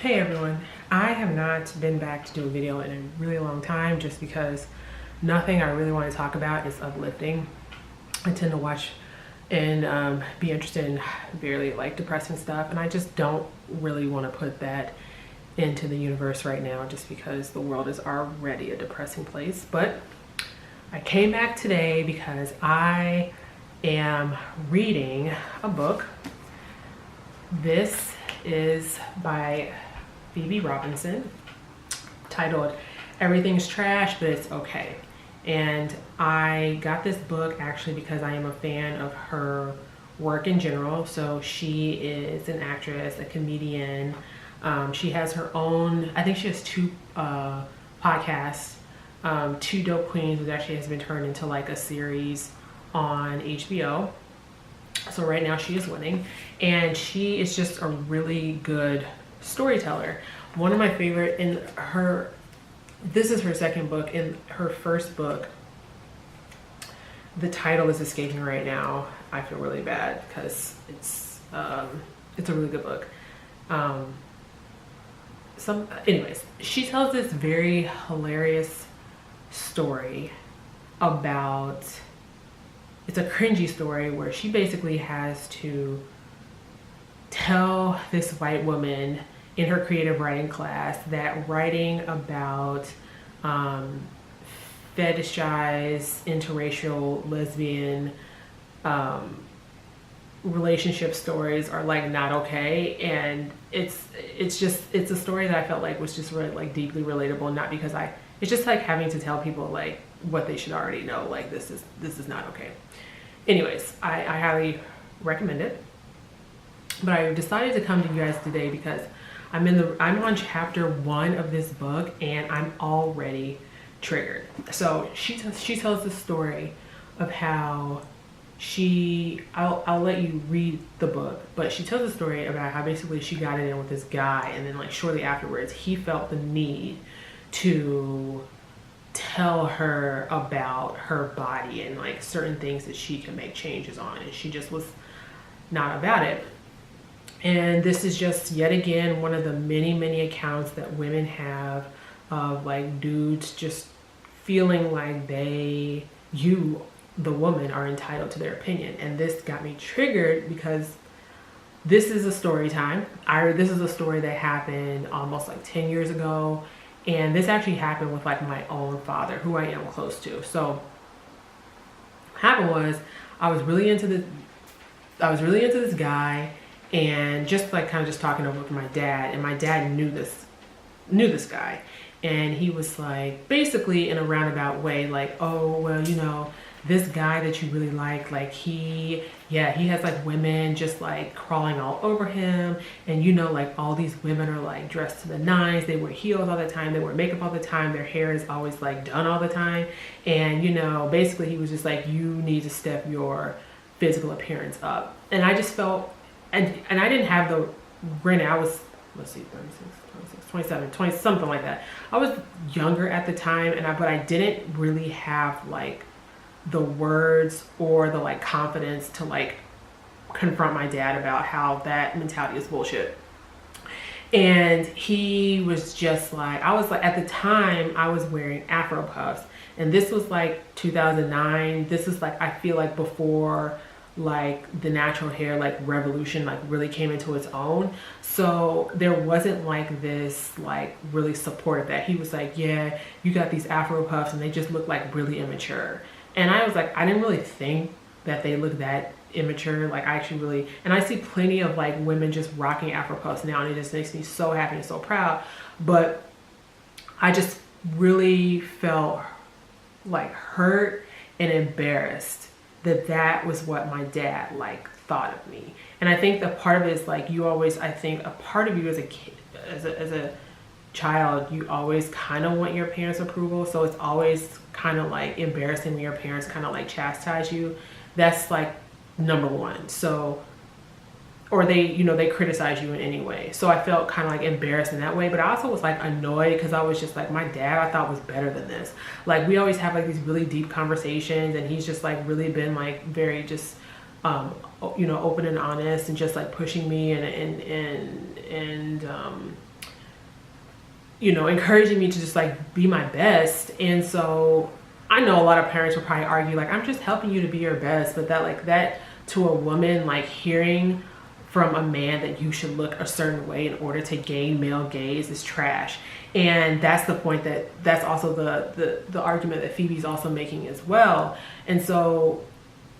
Hey everyone, I have not been back to do a video in a really long time just because nothing I really want to talk about is uplifting. I tend to watch and be interested in very depressing stuff, and I just don't really want to put that into the universe right now just because the world is already a depressing place. But I came back today because I am reading a book. This is by Phoebe Robinson, titled Everything's Trash, but It's Okay. And I got this book actually because I am a fan of her work in general. So she is an actress, a comedian. She has her own, I think she has two podcasts, Two Dope Queens, which actually has been turned into like a series on HBO. So right now she is winning, and she is just a really good storyteller. One of my favorite in her, this is her second book. In her first book, the title is escaping right now. I feel really bad because it's a really good book. Anyways, she tells this very hilarious story about, it's a cringy story where she basically has to tell this white woman in her creative writing class that writing about fetishized interracial lesbian relationship stories are like not okay. And it's a story that I felt like was just really like deeply relatable, not because it's just like having to tell people like what they should already know, like this is not okay. Anyways, I highly recommend it. But I decided to come to you guys today because I'm on chapter 1 of this book and I'm already triggered. So she tells the story of how I'll let you read the book, but she tells the story about how basically she got it in with this guy, and then like shortly afterwards he felt the need to tell her about her body and like certain things that she can make changes on, and she just was not about it. And this is just yet again one of the many accounts that women have of like dudes just feeling like you the woman are entitled to their opinion. And this got me triggered because this is a story time. This is a story that happened almost like 10 years ago. And this actually happened with like my own father, who I am close to. So what happened was I was really into this guy, and just like kind of just talking over with my dad, and my dad knew this guy, and he was like basically in a roundabout way like, oh well, you know, this guy that you really like he has like women just like crawling all over him, and you know, like all these women are like dressed to the nines, they wear heels all the time, they wear makeup all the time, their hair is always like done all the time, and you know, basically he was just like, you need to step your physical appearance up. And I just felt, and I didn't have the, granted I was, let's see, 36, 26, 27, 20, something like that. I was younger at the time, but I didn't really have like the words or the like confidence to like confront my dad about how that mentality is bullshit. And he was just like, I was like, at the time I was wearing Afro puffs, and this was like 2009. This is like, I feel like before like the natural hair like revolution like really came into its own. So there wasn't like this like really support that he was like, yeah, you got these Afro puffs and they just look like really immature. And I was like, I didn't really think that they look that immature. Like I actually really, and I see plenty of like women just rocking Afro puffs now, and it just makes me so happy and so proud. But I just really felt like hurt and embarrassed that was what my dad like thought of me. And I think that part of it is like, you always, I think a part of you as a kid, as a child, you always kind of want your parents' approval. So it's always kind of like embarrassing when your parents kind of like chastise you. That's like number one. So, or they, you know, they criticize you in any way. So I felt kind of like embarrassed in that way. But I also was like annoyed because I was just like, my dad I thought was better than this. Like we always have like these really deep conversations, and he's just like really been like very just you know, open and honest, and just like pushing me and encouraging me to just like be my best. And so I know a lot of parents will probably argue like, I'm just helping you to be your best, but that to a woman, like hearing from a man that you should look a certain way in order to gain male gaze is trash. And that's the point that's also the argument that Phoebe's also making as well. And so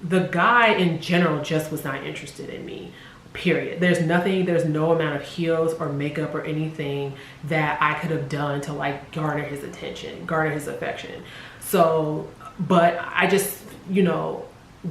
the guy in general just was not interested in me, period. There's no amount of heels or makeup or anything that I could have done to like garner his attention, garner his affection. So, but I just,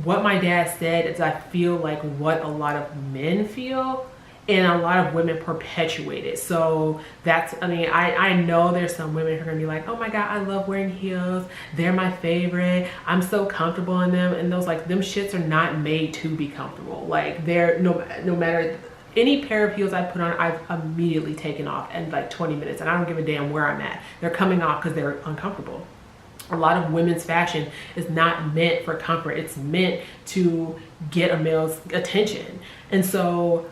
what my dad said is I feel like what a lot of men feel and a lot of women perpetuate it. So I know there's some women who are gonna be like, oh my God, I love wearing heels. They're my favorite. I'm so comfortable in them. And those them shits are not made to be comfortable. Like they're no matter any pair of heels I put on, I've immediately taken off in like 20 minutes and I don't give a damn where I'm at. They're coming off because they're uncomfortable. A lot of women's fashion is not meant for comfort. It's meant to get a male's attention. And so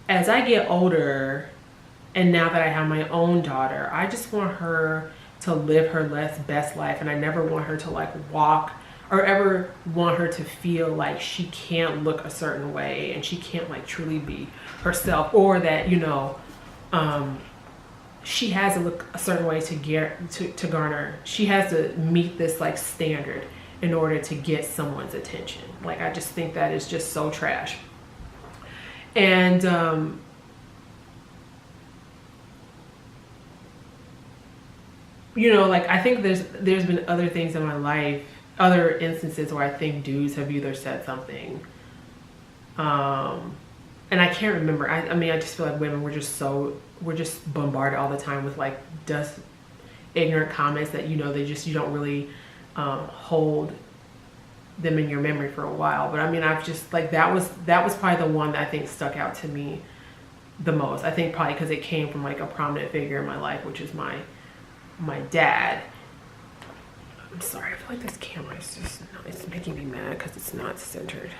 as I get older, and now that I have my own daughter, I just want her to live her best life. And I never want her to like walk or ever want her to feel like she can't look a certain way and she can't like truly be herself, or that, she has to look a certain way to garner. She has to meet this like standard in order to get someone's attention. Like, I just think that is just so trash. And like I think there's been other things in my life, other instances where I think dudes have either said something, and I can't remember. I mean, I just feel like women, we're just bombarded all the time with like just ignorant comments that you don't really hold them in your memory for a while. But I mean, I've just like that was probably the one that I think stuck out to me the most. I think probably because it came from like a prominent figure in my life, which is my dad. I'm sorry, I feel like this camera is just it's making me mad because it's not centered.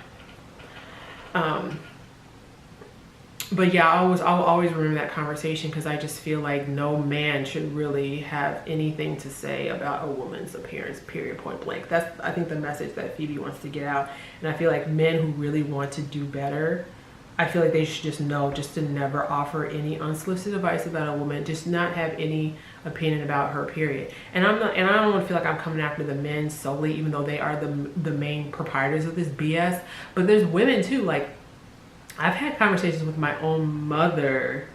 But yeah, I'll always remember that conversation because I just feel like no man should really have anything to say about a woman's appearance, period, point blank. That's, I think, the message that Phoebe wants to get out. And I feel like men who really want to do better, I feel like they should just know just to never offer any unsolicited advice about a woman, just not have any opinion about her, period. And I don't want to feel like I'm coming after the men solely, even though they are the main proprietors of this BS. But there's women too, like, I've had conversations with my own mother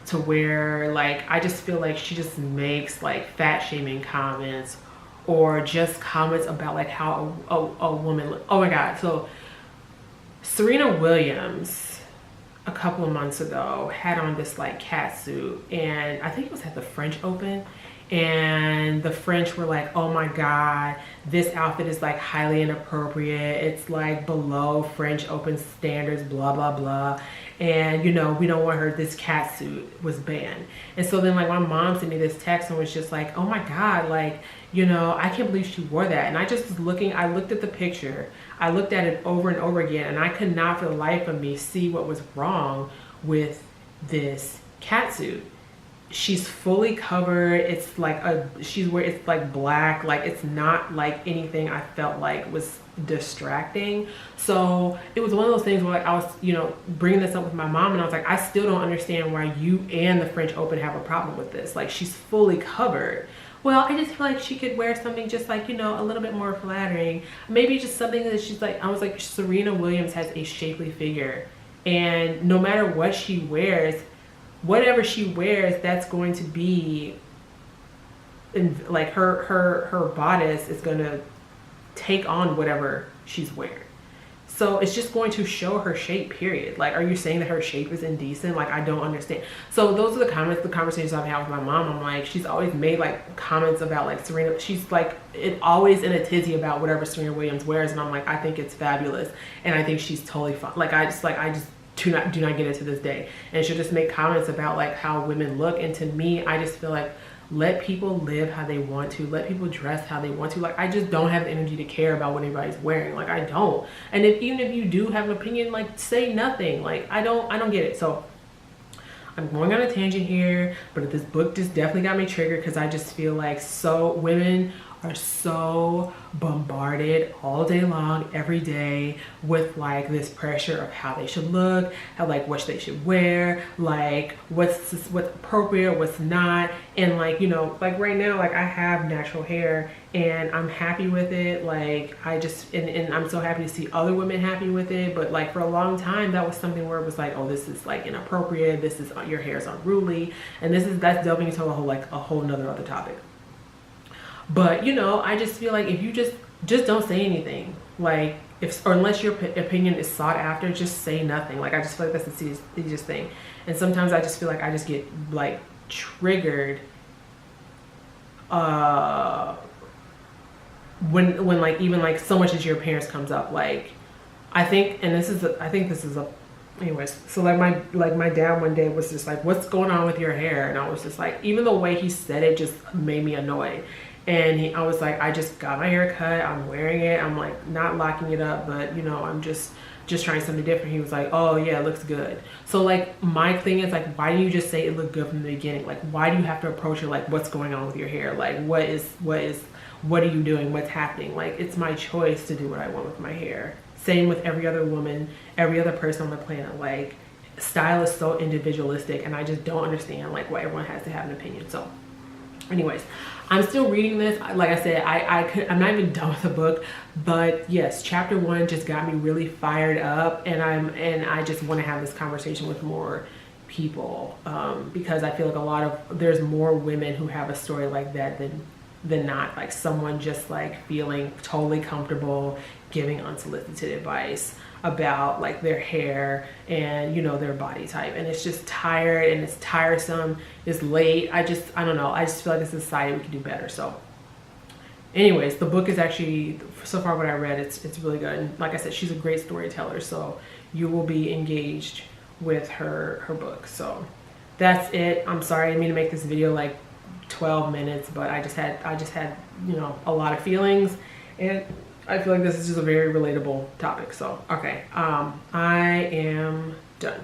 to where like I just feel like she just makes like fat shaming comments or just comments about like how a woman, oh my God. So Serena Williams a couple of months ago had on this like cat suit, and I think it was at the French Open, and the French were like, oh my God, this outfit is like highly inappropriate. It's like below French Open standards, blah, blah, blah. And we don't want her, this cat suit was banned. And so then like my mom sent me this text and was just like, oh my God, like, I can't believe she wore that. And I just was I looked at the picture, I looked at it over and over again, and I could not for the life of me see what was wrong with this cat suit. She's fully covered. It's like it's like black, like it's not like anything I felt like was distracting. So it was one of those things where like I was bringing this up with my mom, and I was like, I still don't understand why you and the French Open have a problem with this. Like, she's fully covered. Well, I just feel like she could wear something just like, a little bit more flattering, maybe just something that she's like, I was like, Serena Williams has a shapely figure, and no matter what she wears, whatever she wears, that's going to be like her bodice is going to take on whatever she's wearing. So it's just going to show her shape, period. Like, are you saying that her shape is indecent? Like, I don't understand. So those are the conversations I've had with my mom. I'm like, she's always made like comments about like Serena. She's like always in a tizzy about whatever Serena Williams wears, and I'm like, I think it's fabulous, and I think she's totally fine. Like, I just do not get it to this day. And she'll just make comments about like how women look, and to me, I just feel like, let people live how they want to, let people dress how they want to. Like, I just don't have the energy to care about what anybody's wearing. Like, I don't. And even if you do have an opinion, like, say nothing. Like, I don't get it. So I'm going on a tangent here, but this book just definitely got me triggered because I just feel like women are so bombarded all day long, every day, with like this pressure of how they should look, how like what they should wear, like what's appropriate, what's not. And like, you know, like right now, like I have natural hair and I'm happy with it. Like I just, and I'm so happy to see other women happy with it. But like for a long time, that was something where it was like, oh, this is like inappropriate. This is, your hair is unruly. And that's delving into a whole nother other topic. But you know, I just feel like if you just don't say anything, like or unless your opinion is sought after, just say nothing. Like I just feel like that's the easiest thing. And sometimes I just feel like I just get like triggered when like even like so much as your appearance comes up. Like I think this is a anyways, so like my dad one day was just like, what's going on with your hair? And I was just like, even the way he said it just made me annoyed. And I was like, I just got my hair cut, I'm wearing it, I'm like not locking it up, but you know, I'm just trying something different. He was like, oh yeah, it looks good. So like my thing is like, why do you just say it looked good from the beginning? Like why do you have to approach it like, what's going on with your hair? Like what are you doing? What's happening? Like it's my choice to do what I want with my hair. Same with every other woman, every other person on the planet. Like style is so individualistic, and I just don't understand like why everyone has to have an opinion. So anyways, I'm still reading this. Like I said, I'm not even done with the book, but yes, chapter 1 just got me really fired up, and I just want to have this conversation with more people because I feel like there's more women who have a story like that than not. Like someone just like feeling totally comfortable giving unsolicited advice about like their hair and you know their body type, and it's just tired and it's tiresome, it's late. I don't know, I just feel like as a society we can do better. So anyways, the book is actually, so far what I read, it's really good, and like I said, she's a great storyteller, so you will be engaged with her book. So that's it. I'm sorry, I didn't mean to make this video like 12 minutes, but I just had you know a lot of feelings, and I feel like this is just a very relatable topic. So okay, I am done.